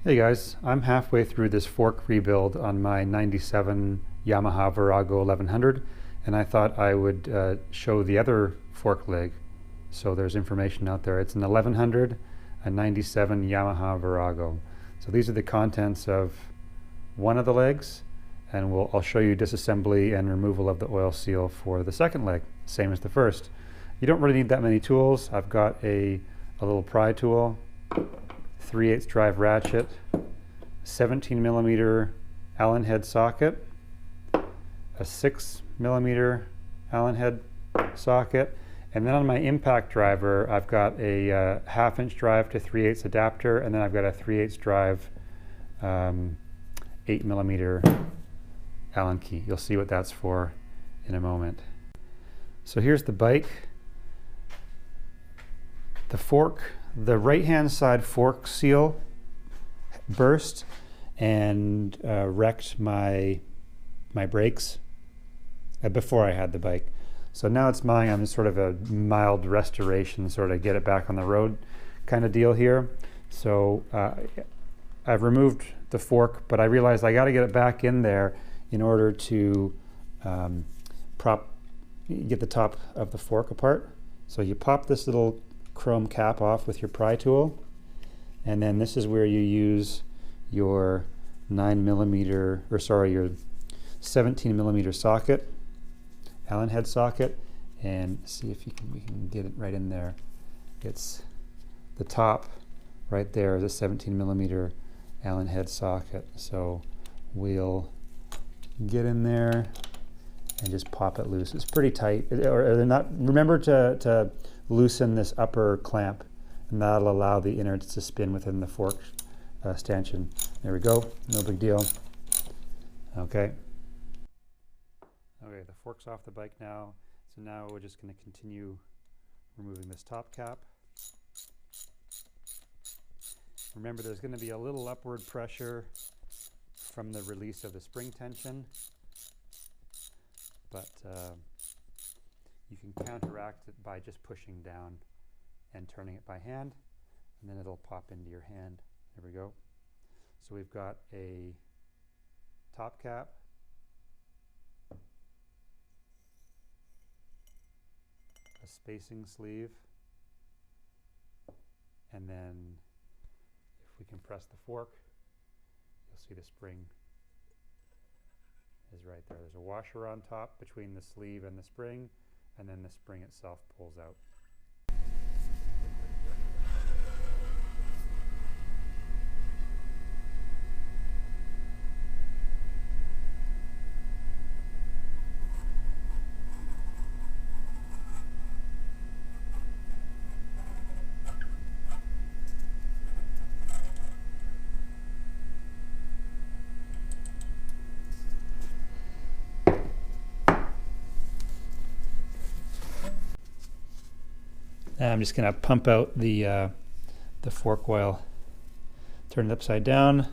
Hey guys, I'm halfway through this fork rebuild on my 97 Yamaha Virago 1100, and I thought I would show the other fork leg. So there's information out there. It's an 1100, a 97 Yamaha Virago. So these are the contents of one of the legs, and I'll show you disassembly and removal of the oil seal for the second leg, same as the first. You don't really need that many tools. I've got a little pry tool, 3/8 drive ratchet, 17mm Allen head socket, a 6mm Allen head socket, and then on my impact driver I've got a 1/2" drive to 3/8 adapter, and then I've got a 3/8 drive 8mm Allen key. You'll see what that's for in a moment. So here's the bike. The fork, the right-hand side fork seal burst and wrecked my brakes before I had the bike. So now it's mine. I'm sort of a mild restoration, sort of get it back on the road kind of deal here. So I've removed the fork, but I realized I got to get it back in there in order to get the top of the fork apart. So you pop this little chrome cap off with your pry tool, and then this is where you use your your 17mm socket, Allen head socket, and see if we can get it right in there. It's the top right there is a 17mm Allen head socket. So we'll get in there and just pop it loose. It's pretty tight. Remember to loosen this upper clamp, and that'll allow the innards to spin within the fork stanchion. There we go, no big deal. Okay, the fork's off the bike now, so now we're just going to continue removing this top cap. Remember, there's going to be a little upward pressure from the release of the spring tension, but you can counteract it by just pushing down and turning it by hand, and then it'll pop into your hand. There we go. So we've got a top cap, a spacing sleeve, and then if we can press the fork, you'll see the spring is right there. There's a washer on top between the sleeve and the spring, and then the spring itself pulls out. I'm just going to pump out the fork oil, turn it upside down,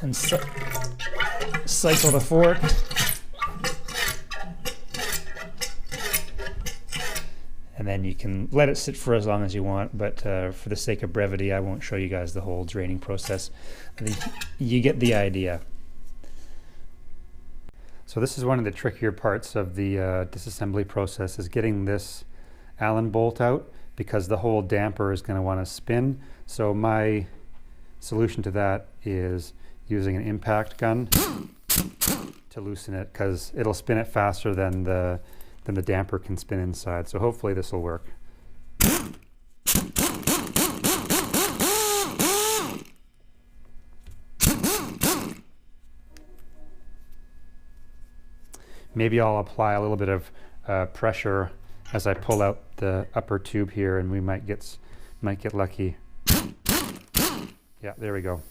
and cycle the fork. And then you can let it sit for as long as you want, but for the sake of brevity, I won't show you guys the whole draining process. You get the idea. So this is one of the trickier parts of the disassembly process, is getting this Allen bolt out, because the whole damper is going to want to spin. So my solution to that is using an impact gun to loosen it, because it'll spin it faster than the damper can spin inside. So hopefully this will work. Maybe I'll apply a little bit of pressure as I pull out the upper tube here, and we might get lucky. Yeah, there we go.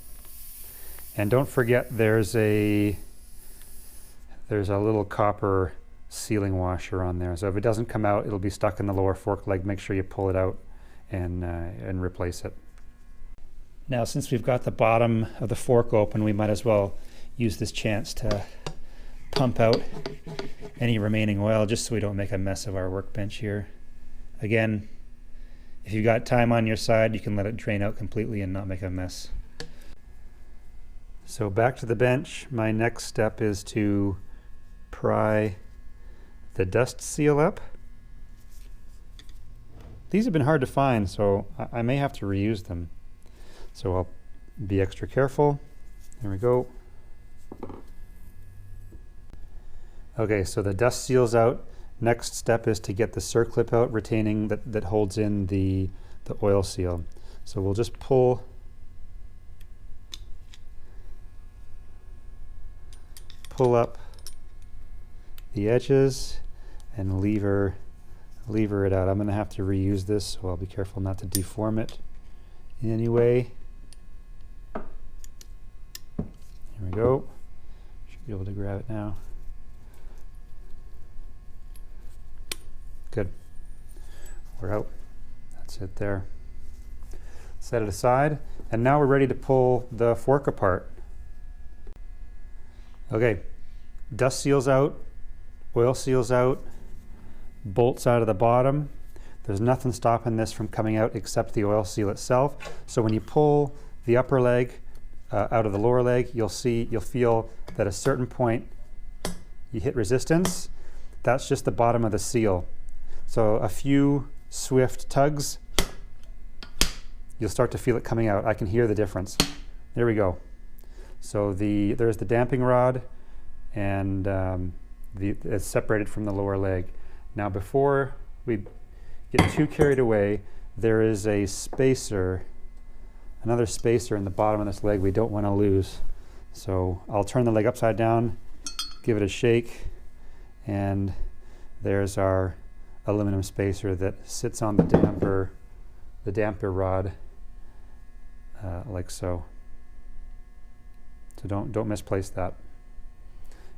And don't forget, there's a little copper sealing washer on there. So if it doesn't come out, it'll be stuck in the lower fork leg. Make sure you pull it out and replace it. Now, since we've got the bottom of the fork open, we might as well use this chance to pump out any remaining oil, just so we don't make a mess of our workbench here. Again, If you've got time on your side, you can let it drain out completely and not make a mess. So back to the bench. My next step is to pry the dust seal up. These have been hard to find, so I may have to reuse them. So I'll be extra careful. There we go. Okay, so the dust seal's out. Next step is to get the circlip out, retaining that holds in the oil seal. So we'll just pull up the edges and lever it out. I'm going to have to reuse this, so I'll be careful not to deform it in any way. Here we go. Should be able to grab it now. Good. We're out. That's it there. Set it aside, and now we're ready to pull the fork apart. Okay, dust seal's out, oil seal's out, bolts out of the bottom. There's nothing stopping this from coming out except the oil seal itself. So when you pull the upper leg out of the lower leg, you'll feel that at a certain point you hit resistance. That's just the bottom of the seal. So a few swift tugs, you'll start to feel it coming out. I can hear the difference. There we go. So there's the damping rod, and it's separated from the lower leg. Now before we get too carried away, there is a spacer, another spacer in the bottom of this leg we don't want to lose. So I'll turn the leg upside down, give it a shake, and there's our aluminum spacer that sits on the damper rod, like so. So don't misplace that.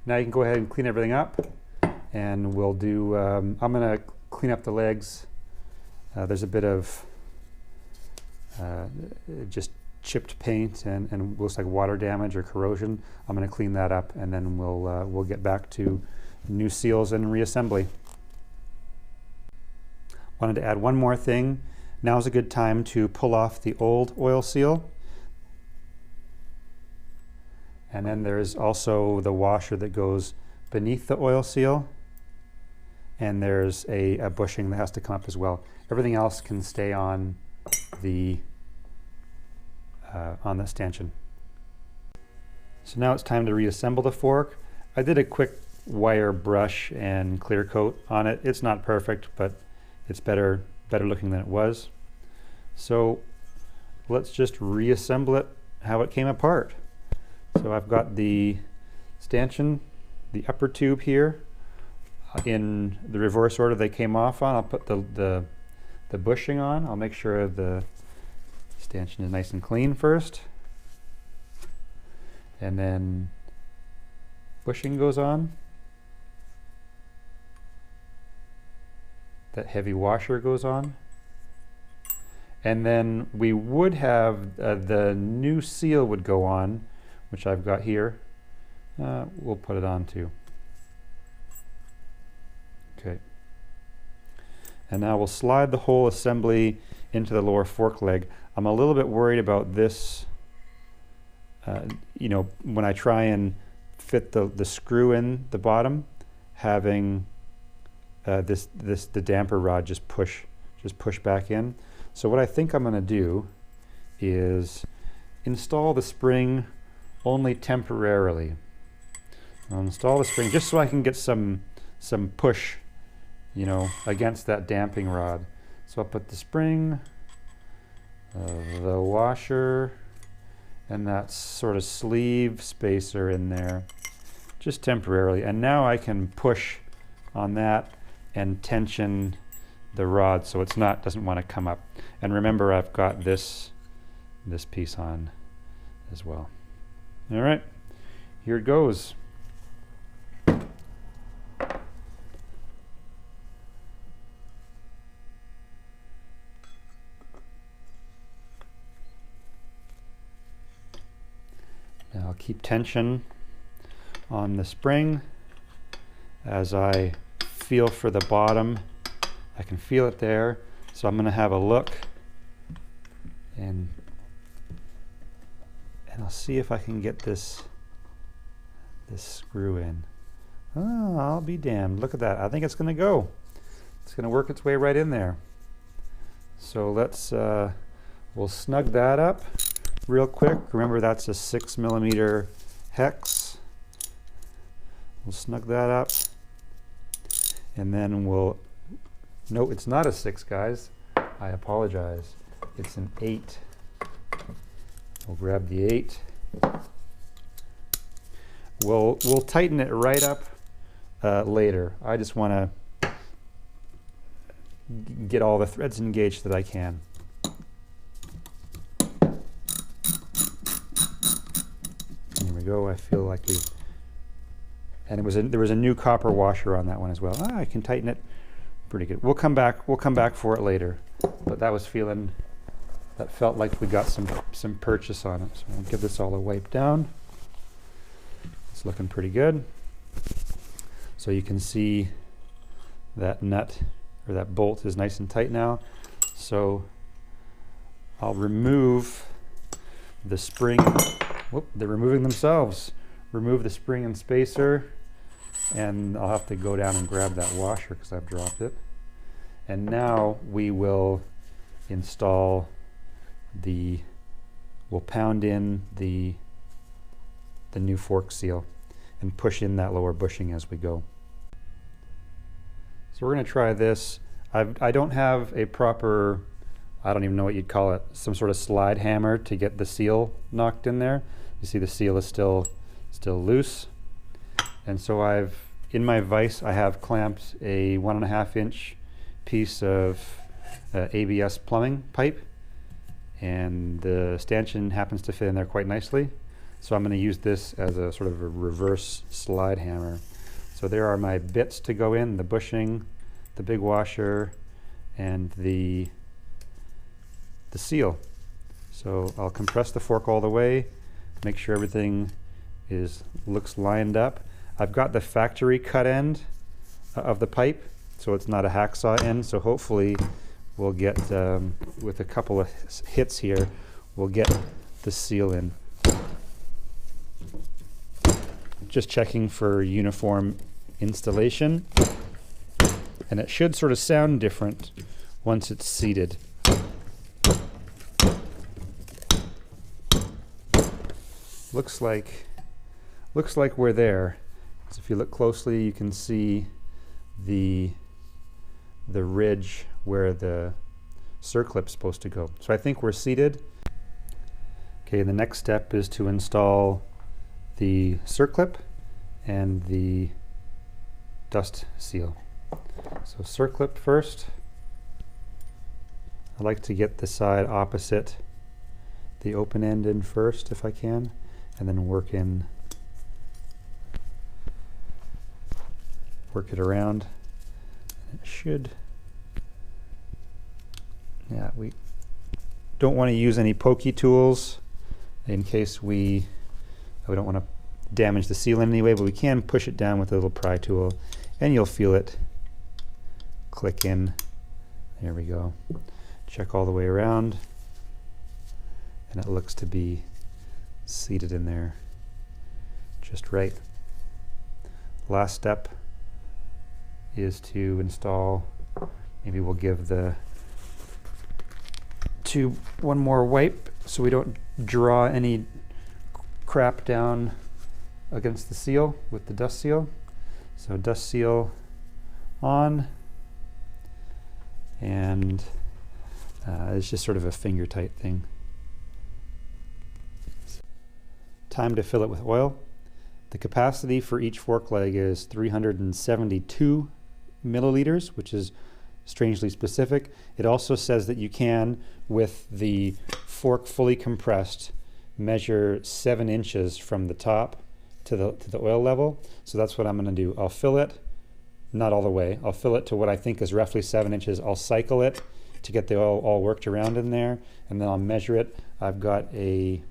Now you can go ahead and clean everything up, and we'll do, I'm going to clean up the legs. There's a bit of just chipped paint and looks like water damage or corrosion. I'm going to clean that up, and then we'll get back to new seals and reassembly. Wanted to add one more thing. Now is a good time to pull off the old oil seal. And then there's also the washer that goes beneath the oil seal. And there's a bushing that has to come up as well. Everything else can stay on the stanchion. So now it's time to reassemble the fork. I did a quick wire brush and clear coat on it. It's not perfect, but it's better looking than it was. So let's just reassemble it how it came apart. So I've got the stanchion, the upper tube here, in the reverse order they came off on. I'll put the bushing on. I'll make sure the stanchion is nice and clean first. And then bushing goes on. That heavy washer goes on. And then we would have the new seal would go on, which I've got here. We'll put it on too. Okay. And now we'll slide the whole assembly into the lower fork leg. I'm a little bit worried about this, you know, when I try and fit the screw in the bottom, having the damper rod just push back in. So what I think I'm going to do is install the spring only temporarily. I'll install the spring just so I can get some push, you know, against that damping rod. So I'll put the spring, the washer, and that sort of sleeve spacer in there, just temporarily. And now I can push on that and tension the rod so it's doesn't want to come up. And remember, I've got this piece on as well. All right, here it goes. Now I'll keep tension on the spring as I feel for the bottom. I can feel it there. So I'm going to have a look and I'll see if I can get this screw in. Oh, I'll be damned. Look at that. I think it's going to go. It's going to work its way right in there. So let's we'll snug that up real quick. Remember, that's a 6mm hex. We'll snug that up, and then we'll, no, it's not a 6, guys. I apologize. It's an 8. We'll grab the 8. We'll tighten it right up later. I just want to get all the threads engaged that I can. There we go. I feel like we, and there was a new copper washer on that one as well. I can tighten it pretty good. We'll come back for it later. But that felt like we got some purchase on it. So we'll give this all a wipe down. It's looking pretty good. So you can see that nut or that bolt is nice and tight now. So I'll remove the spring. Whoop, they're removing themselves. Remove the spring and spacer, and I'll have to go down and grab that washer because I've dropped it. And now we will install we'll pound in the new fork seal and push in that lower bushing as we go. So we're going to try this. I don't have a proper, I don't even know what you'd call it, some sort of slide hammer to get the seal knocked in there. You see the seal is still loose. And so in my vise, I have clamped a 1.5-inch piece of ABS plumbing pipe, and the stanchion happens to fit in there quite nicely. So I'm going to use this as a sort of a reverse slide hammer. So there are my bits to go in, the bushing, the big washer, and the seal. So I'll compress the fork all the way, make sure everything looks lined up. I've got the factory cut end of the pipe, so it's not a hacksaw end, so hopefully we'll get, with a couple of hits here, we'll get the seal in. Just checking for uniform installation, and it should sort of sound different once it's seated. Looks like we're there. So if you look closely, you can see the ridge where the circlip's supposed to go. So I think we're seated. Okay, the next step is to install the circlip and the dust seal. So circlip first. I like to get the side opposite the open end in first if I can, and then work it around. It should, yeah, we don't want to use any pokey tools in case we don't want to damage the seal in any way, but we can push it down with a little pry tool and you'll feel it click in. There we go. Check all the way around, and it looks to be seated in there just right. Last step is to install, maybe we'll give the tube one more wipe so we don't draw any crap down against the seal with the dust seal. So dust seal on, and it's just sort of a finger tight thing. Time to fill it with oil. The capacity for each fork leg is 372 milliliters, which is strangely specific. It also says that you can, with the fork fully compressed, measure 7 inches from the top to the oil level. So that's what I'm going to do. I'll fill it, not all the way, I'll fill it to what I think is roughly 7 inches. I'll cycle it to get the oil all worked around in there, and then I'll measure it. I've got a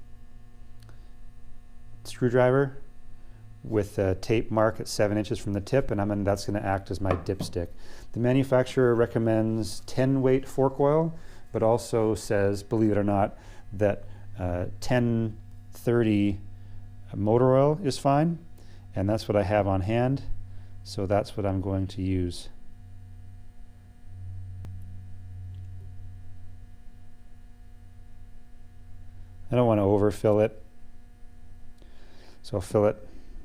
screwdriver with a tape mark at 7 inches from the tip, and that's going to act as my dipstick. The manufacturer recommends 10 weight fork oil, but also says, believe it or not, that 1030 motor oil is fine, and that's what I have on hand, so that's what I'm going to use. I don't want to overfill it, so I'll fill it.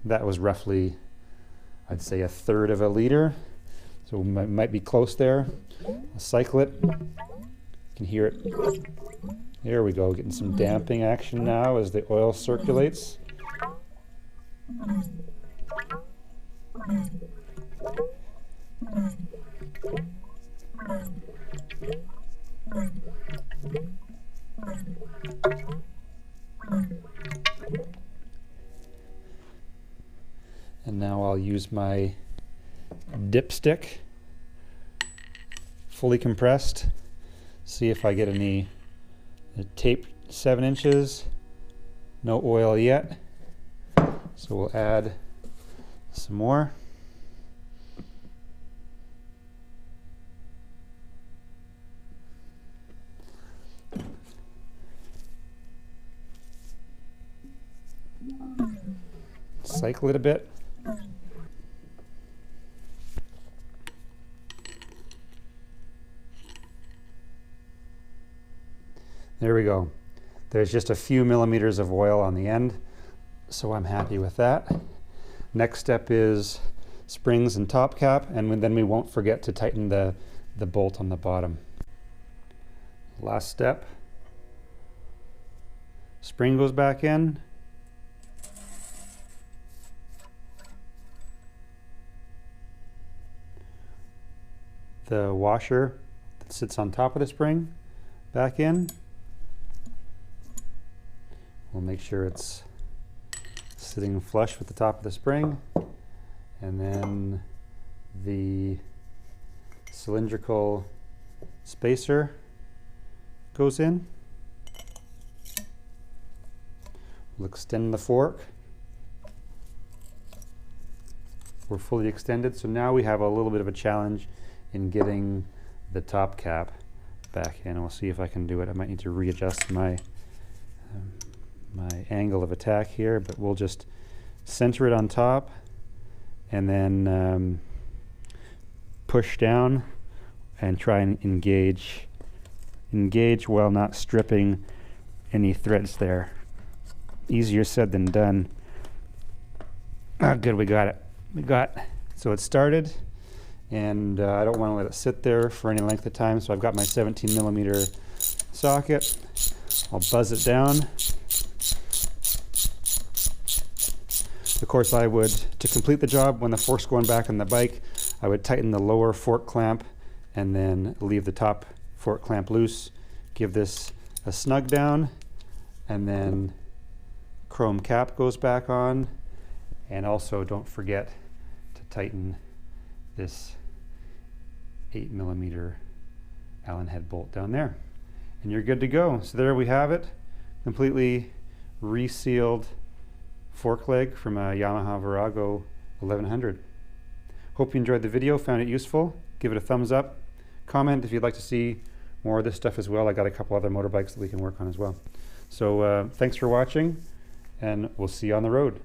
That was roughly, I'd say, 1/3 of a liter, so might be close there. I'll cycle it. You can hear it. There we go, getting some damping action now as the oil circulates. And now I'll use my dipstick, fully compressed. See if I get any tape 7 inches. No oil yet. So we'll add some more. Cycle it a bit. There we go. There's just a few millimeters of oil on the end, so I'm happy with that. Next step is springs and top cap, and then we won't forget to tighten the bolt on the bottom. Last step. Spring goes back in. The washer that sits on top of the spring back in. We'll make sure it's sitting flush with the top of the spring, and then the cylindrical spacer goes in. We'll extend the fork. We're fully extended, so now we have a little bit of a challenge in getting the top cap back in. We'll see if I can do it. I might need to readjust my my angle of attack here, but we'll just center it on top and then push down and try and engage while not stripping any threads there. Easier said than done. Ah, good, we got it. So it started, and I don't want to let it sit there for any length of time, so I've got my 17mm socket. I'll buzz it down. Of course, I would, to complete the job, when the fork's going back on the bike, I would tighten the lower fork clamp and then leave the top fork clamp loose, give this a snug down, and then chrome cap goes back on. And also don't forget to tighten this 8mm Allen head bolt down there. And you're good to go. So there we have it, completely resealed fork leg from a Yamaha Virago 1100. Hope you enjoyed the video, found it useful. Give it a thumbs up. Comment if you'd like to see more of this stuff as well. I got a couple other motorbikes that we can work on as well. So thanks for watching, and we'll see you on the road.